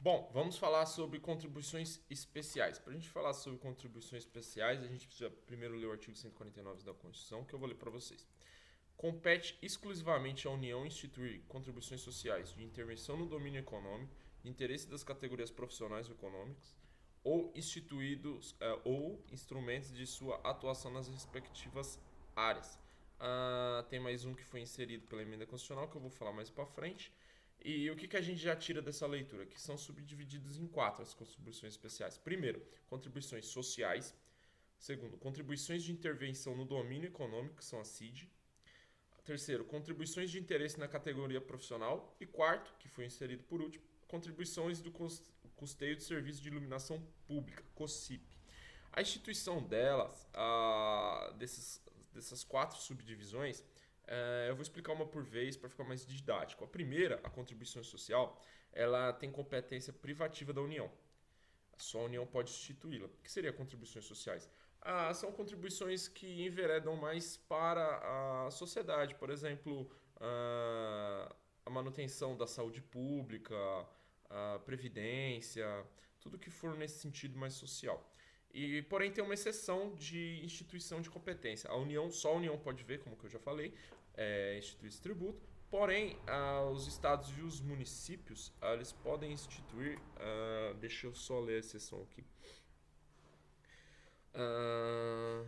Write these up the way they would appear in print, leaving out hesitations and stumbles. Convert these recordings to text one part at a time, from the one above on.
Bom, vamos falar sobre contribuições especiais. Para a gente falar sobre contribuições especiais, a gente precisa primeiro ler o artigo 149 da Constituição, que eu vou ler para vocês. Compete exclusivamente à União instituir contribuições sociais de intervenção no domínio econômico, de interesse das categorias profissionais ou econômicas, ou instituídos ou instrumentos de sua atuação nas respectivas áreas. Tem mais um que foi inserido pela emenda constitucional que eu vou falar mais para frente. E o que a gente já tira dessa leitura? Que são subdivididos em quatro as contribuições especiais. Primeiro, contribuições sociais. Segundo, contribuições de intervenção no domínio econômico, que são as CID. Terceiro, contribuições de interesse na categoria profissional. E quarto, que foi inserido por último, contribuições do custeio de serviços de iluminação pública, COSIP. A instituição delas, dessas quatro subdivisões, eu vou explicar uma por vez para ficar mais didático. A primeira, a contribuição social, ela tem competência privativa da União. Só a União pode instituí-la. O que seria contribuições sociais? São contribuições que enveredam mais para a sociedade. Por exemplo, a manutenção da saúde pública, a previdência, tudo que for nesse sentido mais social. E, porém, tem uma exceção de instituição de competência. Só a União pode ver, como que eu já falei, instituir esse tributo. Porém, os estados e os municípios, eles podem instituir, deixa eu só ler a exceção aqui. Ah,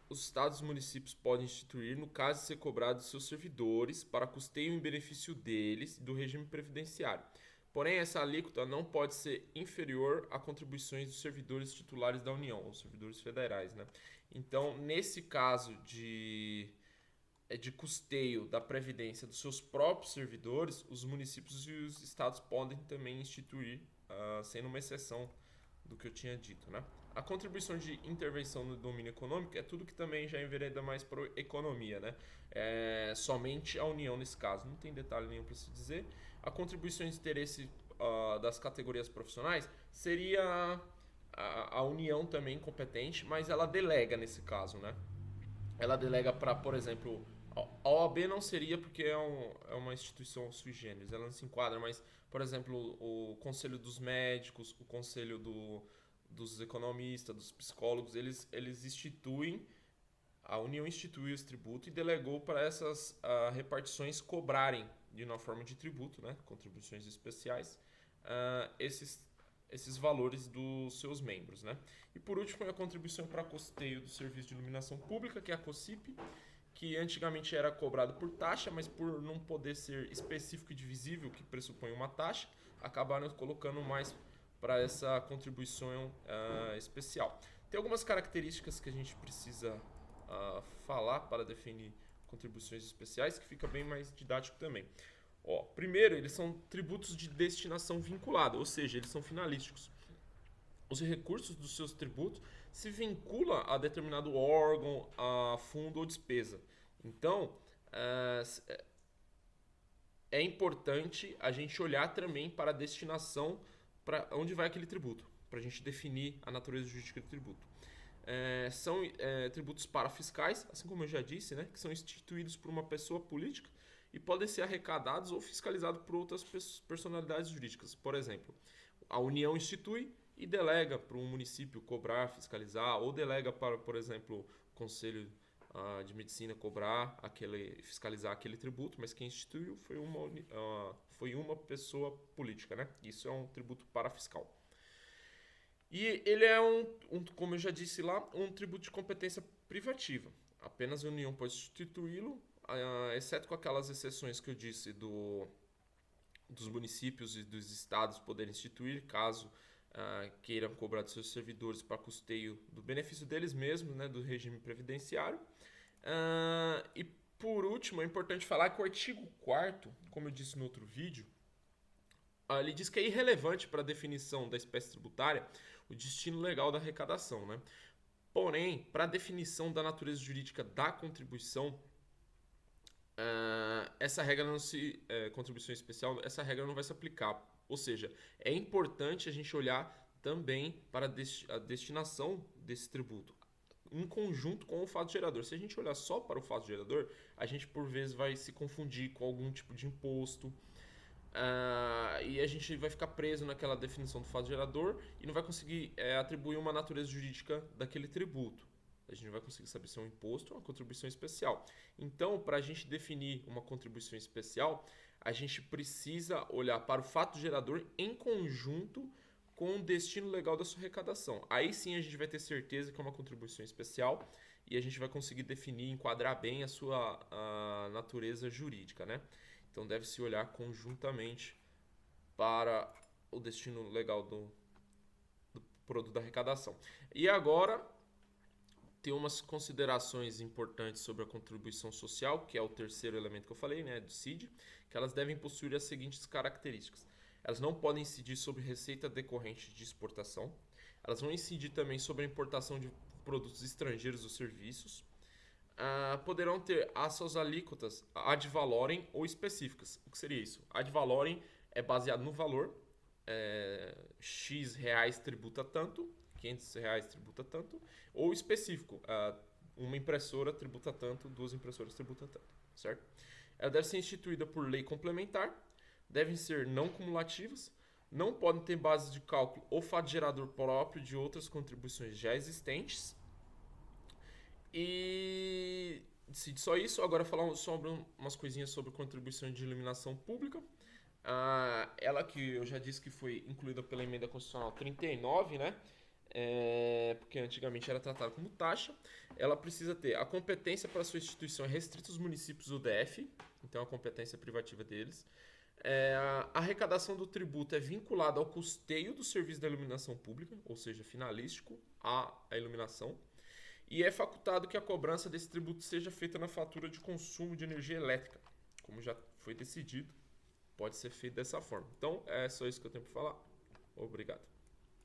os estados e municípios podem instituir, no caso de ser cobrado dos seus servidores, para custeio em benefício deles e do regime previdenciário. Porém, essa alíquota não pode ser inferior a contribuições dos servidores titulares da União, os servidores federais, né? Então, nesse caso de custeio da previdência dos seus próprios servidores, os municípios e os estados podem também instituir, sendo uma exceção do que eu tinha dito, né? A contribuição de intervenção no domínio econômico é tudo que também já envereda mais para a economia, né? Somente a União nesse caso, não tem detalhe nenhum para se dizer. A contribuição de interesse das categorias profissionais seria a União também competente, mas ela delega nesse caso, né? Ela delega para, por exemplo, a OAB não seria porque é uma instituição sui generis, ela não se enquadra, mas, por exemplo, o Conselho dos Médicos, o Conselho dos Economistas, dos Psicólogos, eles instituem, a União instituiu esse tributo e delegou para essas repartições cobrarem de uma forma de tributo, né, contribuições especiais, esses valores dos seus membros, né? E por último, a contribuição para custeio do serviço de iluminação pública, que é a COSIP, que antigamente era cobrado por taxa, mas por não poder ser específico e divisível, que pressupõe uma taxa, acabaram colocando mais para essa contribuição especial. Tem algumas características que a gente precisa falar para definir contribuições especiais, que fica bem mais didático também. Primeiro, eles são tributos de destinação vinculada, ou seja, eles são finalísticos. Os recursos dos seus tributos se vinculam a determinado órgão, a fundo ou despesa. Então, é importante a gente olhar também para a destinação, para onde vai aquele tributo, para a gente definir a natureza jurídica do tributo. São tributos parafiscais, assim como eu já disse, né, que são instituídos por uma pessoa política e podem ser arrecadados ou fiscalizados por outras personalidades jurídicas. Por exemplo, a União institui e delega para um município cobrar, fiscalizar, ou delega para, por exemplo, o Conselho de Medicina fiscalizar aquele tributo, mas quem instituiu foi uma pessoa política, né? Isso é um tributo parafiscal. E ele é como eu já disse lá, um tributo de competência privativa. Apenas a União pode substituí-lo, exceto com aquelas exceções que eu disse dos municípios e dos estados poderem instituir, caso queiram cobrar dos seus servidores para custeio do benefício deles mesmos, né, do regime previdenciário. E por último, é importante falar que o artigo 4º, como eu disse no outro vídeo, ele diz que é irrelevante para a definição da espécie tributária o destino legal da arrecadação, né? Porém, para a definição da natureza jurídica da contribuição, essa regra não se. Contribuição especial, essa regra não vai se aplicar. Ou seja, é importante a gente olhar também para a destinação desse tributo, em conjunto com o fato gerador. Se a gente olhar só para o fato gerador, a gente por vezes vai se confundir com algum tipo de imposto. e a gente vai ficar preso naquela definição do fato gerador e não vai conseguir atribuir uma natureza jurídica daquele tributo. A gente não vai conseguir saber se é um imposto ou uma contribuição especial. Então, para a gente definir uma contribuição especial, a gente precisa olhar para o fato gerador em conjunto com o destino legal da sua arrecadação. Aí sim a gente vai ter certeza que é uma contribuição especial e a gente vai conseguir definir, enquadrar bem a sua natureza jurídica, né? Então deve-se olhar conjuntamente para o destino legal do produto da arrecadação. E agora tem umas considerações importantes sobre a contribuição social, que é o terceiro elemento que eu falei, né, do CID, que elas devem possuir as seguintes características. Elas não podem incidir sobre receita decorrente de exportação. Elas vão incidir também sobre a importação de produtos estrangeiros ou serviços. Poderão ter as suas alíquotas ad valorem ou específicas. O que seria isso? Ad valorem é baseado no valor. X reais tributa tanto, 500 reais tributa tanto. Ou específico, uma impressora tributa tanto, duas impressoras tributam tanto, certo? Ela deve ser instituída por lei complementar, devem ser não cumulativas, não podem ter base de cálculo ou fato gerador próprio de outras contribuições já existentes. E só isso, agora falar sobre umas coisinhas sobre contribuição de iluminação pública. Ela que eu já disse que foi incluída pela emenda constitucional 39, né? Porque antigamente era tratada como taxa. Ela precisa ter a competência para sua instituição restrita aos municípios do DF, então a competência privativa deles. A arrecadação do tributo é vinculada ao custeio do serviço da iluminação pública, ou seja, finalístico à iluminação. E é facultado que a cobrança desse tributo seja feita na fatura de consumo de energia elétrica, como já foi decidido, pode ser feito dessa forma. Então, é só isso que eu tenho para falar. Obrigado.